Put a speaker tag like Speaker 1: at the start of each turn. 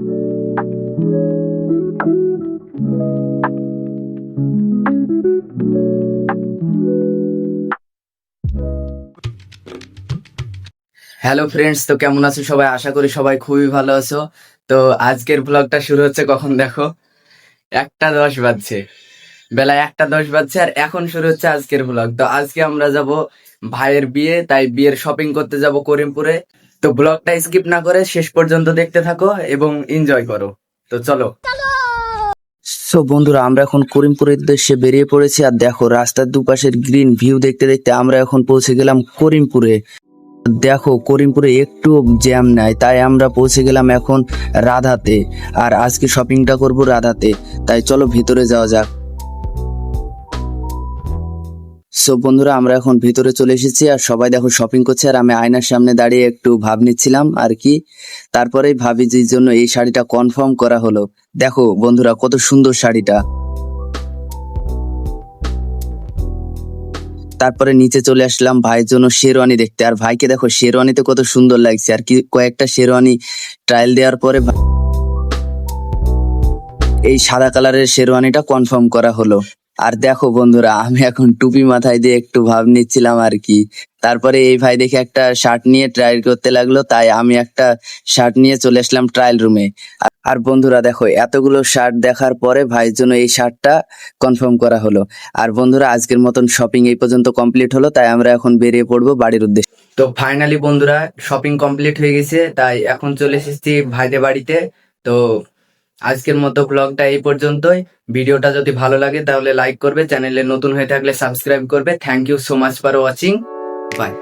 Speaker 1: Hello friends, তো কেমন আছো সবাই? আশা করি সবাই খুবই ভালো আছো। তো আজকের ব্লগটা শুরু হচ্ছে কখন দেখো, 1টা 10 বাজছে, বেলা 1টা 10 বাজছে, আর এখন শুরু হচ্ছে আজকের ব্লগ। তো আজকে আমরা যাব ভাইয়ের বিয়ে, তাই বিয়ের শপিং করতে যাব করিমপুরে। তো ব্লগটা স্কিপ না করে শেষ পর্যন্ত দেখতে থাকো এবং এনজয় করো। তো চলো। সো বন্ধুরা, আমরা এখন করিমপুরের উদ্দেশ্যে বেরিয়ে পড়েছি। আর দেখো, রাস্তার দুপাশের গ্রিন ভিউ দেখতে দেখতে আমরা এখন পৌঁছে গেলাম করিমপুরে। দেখো, করিমপুরে একটু জ্যাম নাই, তাই আমরা পৌঁছে গেলাম এখন রাধাতে। আর আজকে শপিংটা করব রাধাতে, তাই চলো ভিতরে যাওয়া যাক। সো বন্ধুরা, আমরা এখন ভিতরে চলে এসেছি আর সবাই দেখো শপিং করছে, আর আমি আয়নার সামনে দাঁড়িয়ে একটু ভাব নিচ্ছিলাম আর কি। তারপরেই ভাবিজির জন্য এই শাড়িটা কনফার্ম করা হলো। দেখো বন্ধুরা, কত সুন্দর শাড়িটা। তারপরে নিচে চলে আসলাম ভাইয়ের জন্য শেরওয়ানি দেখতে, আর ভাইকে দেখো শেরওয়ানিতে কত সুন্দর লাগছে। আর কি কয়েকটা শেরওয়ানি ট্রায়াল দেওয়ার পরে এই সাদা কালারের শেরওয়ানিটা কনফার্ম করা হলো। আর দেখো বন্ধুরা, আমি এখন টুপি মাথায় দিয়ে একটু ভাব নিচ্ছিলাম আর কি। তারপরে এই ভাই দেখে একটা শার্ট নিয়ে ট্রায়াল করতে লাগলো, তাই আমি একটা শার্ট নিয়ে চলে আসলাম ট্রায়াল রুমে। আর বন্ধুরা দেখো, এতগুলো শার্ট দেখার পরে ভাইয়ের জন্য এই শার্টটা কনফার্ম করা হলো। আর বন্ধুরা, আজকের মতন শপিং এই পর্যন্ত কমপ্লিট হলো, তাই আমরা এখন বেরিয়ে পড়বো বাড়ির উদ্দেশ্যে। তো ফাইনালি বন্ধুরা, শপিং কমপ্লিট হয়ে গেছে, তাই এখন চলে এসেছি ভাইদের বাড়িতে। তো আজকের মতো ব্লগটা এই পর্যন্তই। ভিডিওটা যদি ভালো লাগে তাহলে লাইক করবে, চ্যানেলে নতুন হয়ে থাকলে সাবস্ক্রাইব করবে। Thank you so much for watching. By.